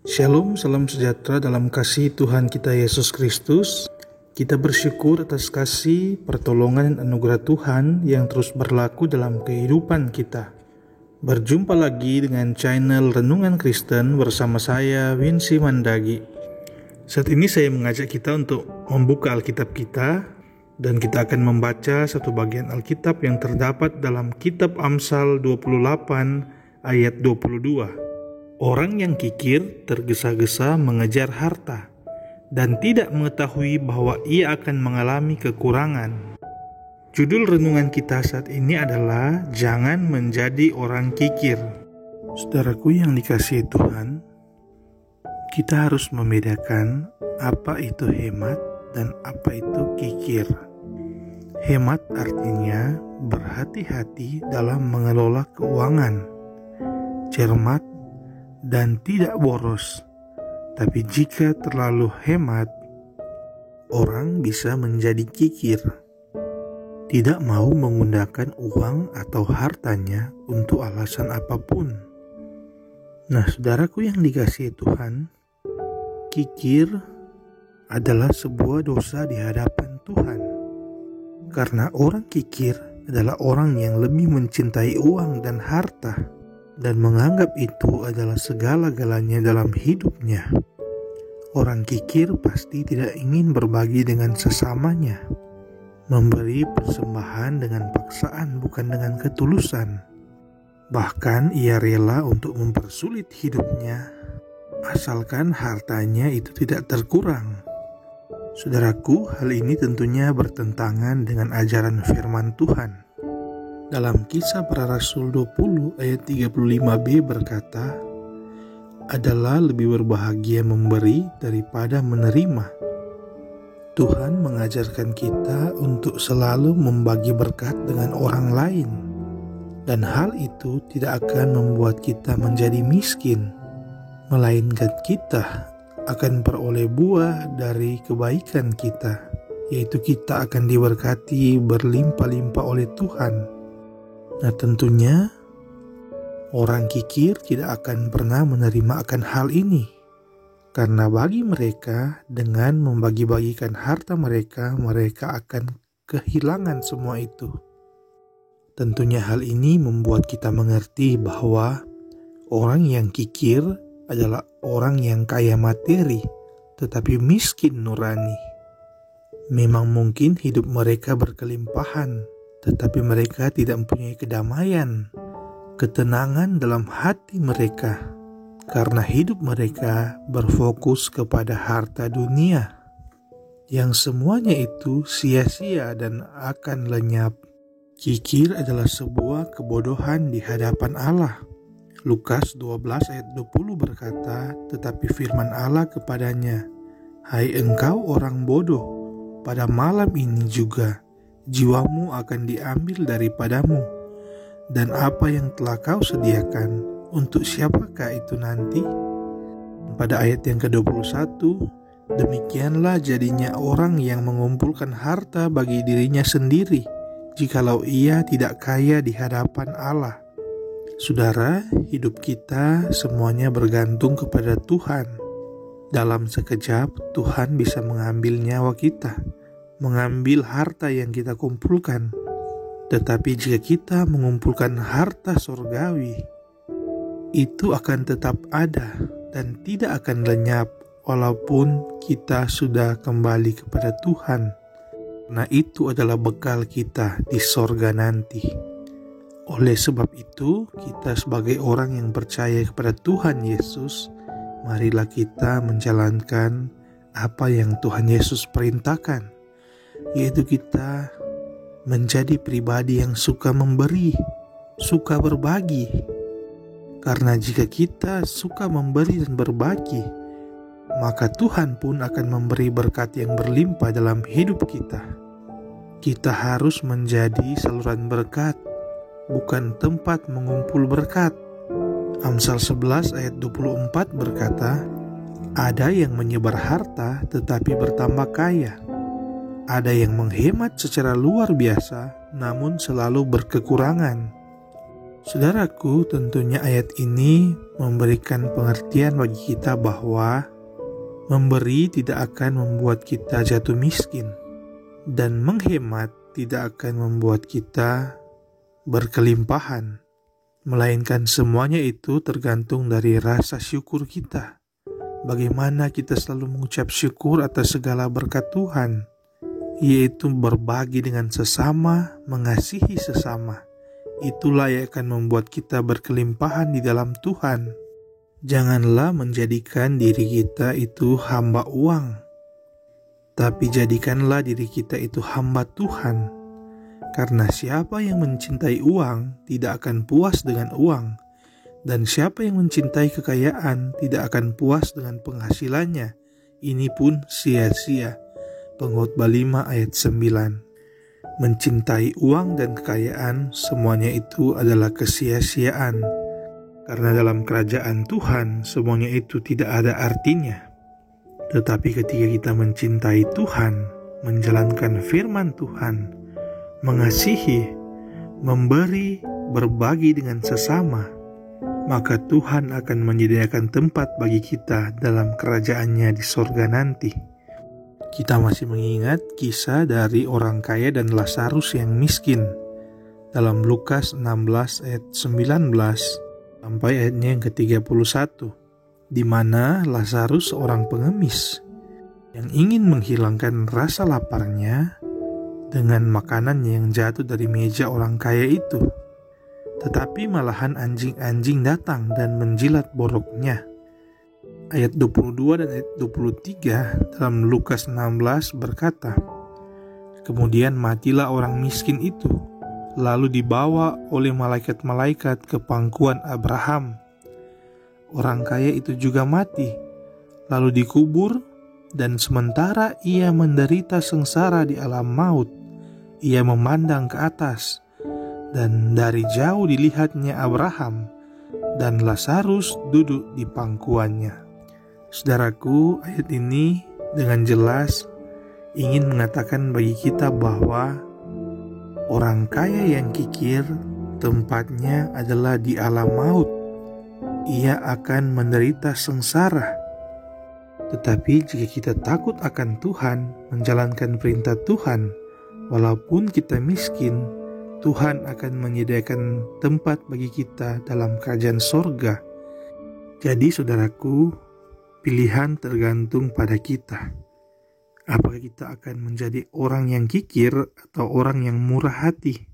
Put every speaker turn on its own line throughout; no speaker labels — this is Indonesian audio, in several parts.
Shalom, salam sejahtera dalam kasih Tuhan kita Yesus Kristus. Kita bersyukur atas kasih, pertolongan, dan anugerah Tuhan yang terus berlaku dalam kehidupan kita. Berjumpa lagi dengan channel Renungan Kristen bersama saya, Wincy Mandagi. Saat ini saya mengajak kita untuk membuka Alkitab kita, dan kita akan membaca satu bagian Alkitab yang terdapat dalam Kitab Amsal 28 ayat 22. Orang yang kikir tergesa-gesa mengejar harta dan tidak mengetahui bahwa ia akan mengalami kekurangan. Judul renungan kita saat ini adalah Jangan Menjadi Orang Kikir. Saudaraku yang dikasihi Tuhan, kita harus membedakan apa itu hemat dan apa itu kikir. Hemat artinya berhati-hati dalam mengelola keuangan, cermat dan tidak boros. Tapi jika terlalu hemat, orang bisa menjadi kikir, tidak mau menggunakan uang atau hartanya untuk alasan apapun. Nah, saudaraku yang dikasihi Tuhan, kikir adalah sebuah dosa di hadapan Tuhan. Karena orang kikir adalah orang yang lebih mencintai uang dan harta dan menganggap itu adalah segala-galanya dalam hidupnya. Orang kikir pasti tidak ingin berbagi dengan sesamanya, memberi persembahan dengan paksaan bukan dengan ketulusan. Bahkan ia rela untuk mempersulit hidupnya, asalkan hartanya itu tidak terkurang. Saudaraku, hal ini tentunya bertentangan dengan ajaran firman Tuhan. Dalam Kisah Para Rasul 20 ayat 35b berkata, adalah lebih berbahagia memberi daripada menerima. Tuhan mengajarkan kita untuk selalu membagi berkat dengan orang lain, dan hal itu tidak akan membuat kita menjadi miskin, melainkan kita akan peroleh buah dari kebaikan kita, yaitu kita akan diberkati berlimpah-limpah oleh Tuhan. Nah, tentunya orang kikir tidak akan pernah menerima akan hal ini, karena bagi mereka dengan membagi-bagikan harta mereka akan kehilangan semua itu. Tentunya hal ini membuat kita mengerti bahwa orang yang kikir adalah orang yang kaya materi tetapi miskin nurani. Memang mungkin hidup mereka berkelimpahan, tetapi mereka tidak mempunyai kedamaian, ketenangan dalam hati mereka, karena hidup mereka berfokus kepada harta dunia, yang semuanya itu sia-sia dan akan lenyap. Kikir adalah sebuah kebodohan di hadapan Allah. Lukas 12 ayat 20 berkata, tetapi firman Allah kepadanya, hai engkau orang bodoh, pada malam ini juga jiwamu akan diambil daripadamu, dan apa yang telah kau sediakan, untuk siapakah itu nanti? Pada ayat yang ke-21, demikianlah jadinya orang yang mengumpulkan harta bagi dirinya sendiri, jikalau ia tidak kaya di hadapan Allah. Saudara, hidup kita semuanya bergantung kepada Tuhan. Dalam sekejap, Tuhan bisa mengambil nyawa kita, mengambil harta yang kita kumpulkan. Tetapi jika kita mengumpulkan harta surgawi, itu akan tetap ada dan tidak akan lenyap walaupun kita sudah kembali kepada Tuhan. Nah, itu adalah bekal kita di sorga nanti. Oleh sebab itu, kita sebagai orang yang percaya kepada Tuhan Yesus, marilah kita menjalankan apa yang Tuhan Yesus perintahkan, yaitu kita menjadi pribadi yang suka memberi, suka berbagi. Karena jika kita suka memberi dan berbagi, maka Tuhan pun akan memberi berkat yang berlimpah dalam hidup kita. Kita harus menjadi saluran berkat, bukan tempat mengumpul berkat. Amsal 11 ayat 24 berkata, ada yang menyebar harta tetapi bertambah kaya. Ada yang menghemat secara luar biasa namun selalu berkekurangan. Saudaraku, tentunya ayat ini memberikan pengertian bagi kita bahwa memberi tidak akan membuat kita jatuh miskin, dan menghemat tidak akan membuat kita berkelimpahan, melainkan semuanya itu tergantung dari rasa syukur kita. Bagaimana kita selalu mengucap syukur atas segala berkat Tuhan, yaitu berbagi dengan sesama, mengasihi sesama. Itulah yang akan membuat kita berkelimpahan di dalam Tuhan. Janganlah menjadikan diri kita itu hamba uang, tapi jadikanlah diri kita itu hamba Tuhan. Karena siapa yang mencintai uang tidak akan puas dengan uang, dan siapa yang mencintai kekayaan tidak akan puas dengan penghasilannya. Ini pun sia-sia. Pengkhotbah 5 ayat 9. Mencintai uang dan kekayaan, semuanya itu adalah kesia-siaan. Karena dalam kerajaan Tuhan, semuanya itu tidak ada artinya. Tetapi ketika kita mencintai Tuhan, menjalankan firman Tuhan, mengasihi, memberi, berbagi dengan sesama, maka Tuhan akan menyediakan tempat bagi kita dalam kerajaan-Nya di sorga nanti. Kita masih mengingat kisah dari orang kaya dan Lazarus yang miskin dalam Lukas 16 ayat 19 sampai ayatnya yang ke-31, di mana Lazarus seorang pengemis yang ingin menghilangkan rasa laparnya dengan makanan yang jatuh dari meja orang kaya itu. Tetapi malahan anjing-anjing datang dan menjilat boroknya. Ayat 22 dan ayat 23 dalam Lukas 16 berkata, "Kemudian matilah orang miskin itu, lalu dibawa oleh malaikat-malaikat ke pangkuan Abraham. Orang kaya itu juga mati, lalu dikubur, dan sementara ia menderita sengsara di alam maut, ia memandang ke atas, dan dari jauh dilihatnya Abraham dan Lazarus duduk di pangkuannya." Saudaraku, ayat ini dengan jelas ingin mengatakan bagi kita bahwa orang kaya yang kikir tempatnya adalah di alam maut. Ia akan menderita sengsara. Tetapi jika kita takut akan Tuhan, menjalankan perintah Tuhan, walaupun kita miskin, Tuhan akan menyediakan tempat bagi kita dalam kerajaan sorga. Jadi saudaraku, pilihan tergantung pada kita. Apakah kita akan menjadi orang yang kikir atau orang yang murah hati?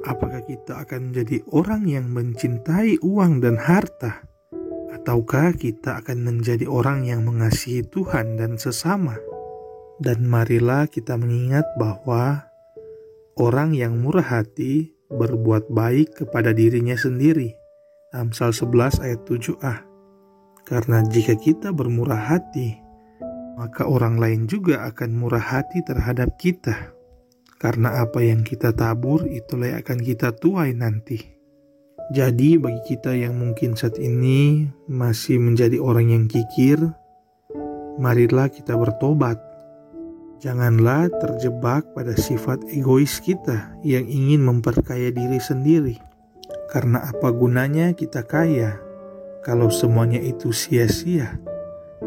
Apakah kita akan menjadi orang yang mencintai uang dan harta? Ataukah kita akan menjadi orang yang mengasihi Tuhan dan sesama? Dan marilah kita mengingat bahwa orang yang murah hati berbuat baik kepada dirinya sendiri. Amsal 11 ayat 7a. Karena jika kita bermurah hati, maka orang lain juga akan murah hati terhadap kita. Karena apa yang kita tabur, itulah yang akan kita tuai nanti. Jadi bagi kita yang mungkin saat ini masih menjadi orang yang kikir, marilah kita bertobat. Janganlah terjebak pada sifat egois kita yang ingin memperkaya diri sendiri. Karena apa gunanya kita kaya kalau semuanya itu sia-sia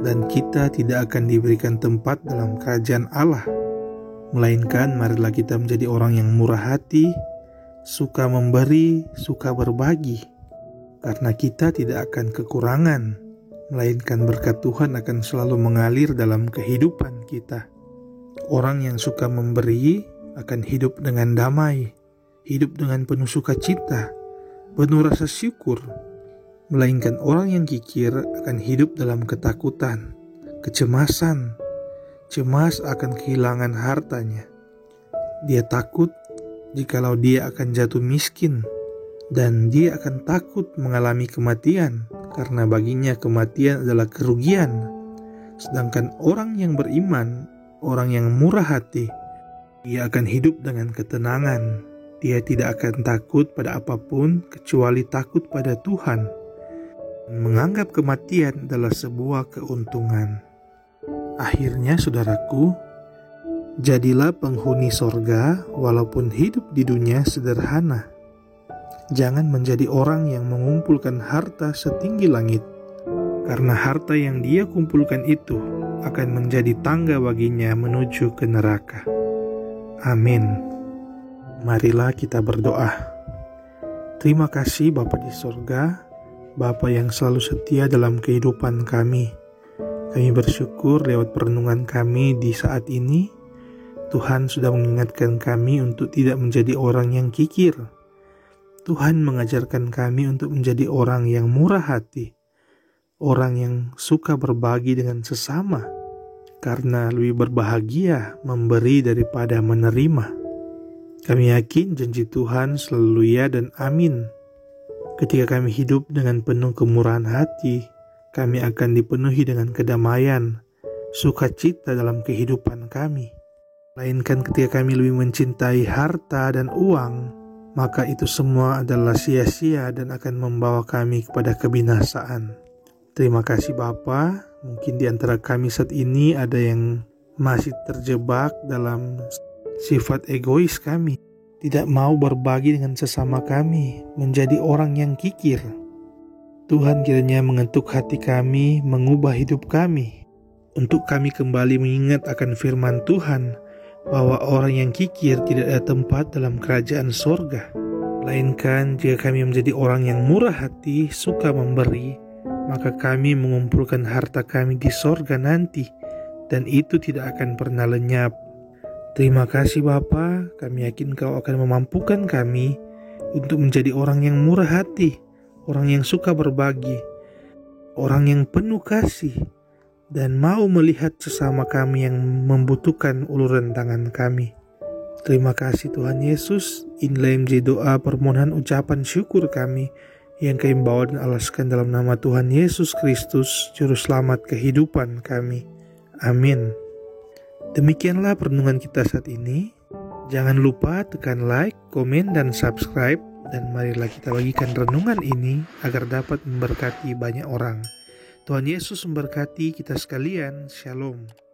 dan kita tidak akan diberikan tempat dalam kerajaan Allah. Melainkan marilah kita menjadi orang yang murah hati, suka memberi, suka berbagi. Karena kita tidak akan kekurangan, melainkan berkat Tuhan akan selalu mengalir dalam kehidupan kita. Orang yang suka memberi akan hidup dengan damai, hidup dengan penuh sukacita, penuh rasa syukur. Melainkan orang yang kikir akan hidup dalam ketakutan, kecemasan, cemas akan kehilangan hartanya. Dia takut jikalau dia akan jatuh miskin, dan dia akan takut mengalami kematian, karena baginya kematian adalah kerugian. Sedangkan orang yang beriman, orang yang murah hati, dia akan hidup dengan ketenangan. Dia tidak akan takut pada apapun kecuali takut pada Tuhan. Menganggap kematian adalah sebuah keuntungan. Akhirnya saudaraku, jadilah penghuni sorga walaupun hidup di dunia sederhana. Jangan menjadi orang yang mengumpulkan harta setinggi langit, karena harta yang dia kumpulkan itu akan menjadi tangga baginya menuju ke neraka. Amin. Marilah kita berdoa. Terima kasih Bapa di sorga, Bapa yang selalu setia dalam kehidupan kami. Kami bersyukur lewat perenungan kami di saat ini, Tuhan sudah mengingatkan kami untuk tidak menjadi orang yang kikir. Tuhan mengajarkan kami untuk menjadi orang yang murah hati, orang yang suka berbagi dengan sesama, karena lebih berbahagia memberi daripada menerima. Kami yakin janji Tuhan selalu ya dan amin. Ketika kami hidup dengan penuh kemurahan hati, kami akan dipenuhi dengan kedamaian, sukacita dalam kehidupan kami. Melainkan ketika kami lebih mencintai harta dan uang, maka itu semua adalah sia-sia dan akan membawa kami kepada kebinasaan. Terima kasih Bapa. Mungkin di antara kami saat ini ada yang masih terjebak dalam sifat egois kami, tidak mau berbagi dengan sesama kami, menjadi orang yang kikir. Tuhan kiranya mengetuk hati kami, mengubah hidup kami, untuk kami kembali mengingat akan firman Tuhan, bahwa orang yang kikir tidak ada tempat dalam kerajaan sorga. Melainkan jika kami menjadi orang yang murah hati, suka memberi, maka kami mengumpulkan harta kami di sorga nanti, dan itu tidak akan pernah lenyap. Terima kasih Bapa, kami yakin Kau akan memampukan kami untuk menjadi orang yang murah hati, orang yang suka berbagi, orang yang penuh kasih, dan mau melihat sesama kami yang membutuhkan uluran tangan kami. Terima kasih Tuhan Yesus. Inilah yang menjadi doa permohonan ucapan syukur kami yang kami bawa dan alaskan dalam nama Tuhan Yesus Kristus, Juru Selamat kehidupan kami. Amin. Demikianlah perenungan kita saat ini. Jangan lupa tekan like, komen, dan subscribe. Dan marilah kita bagikan renungan ini agar dapat memberkati banyak orang. Tuhan Yesus memberkati kita sekalian. Shalom.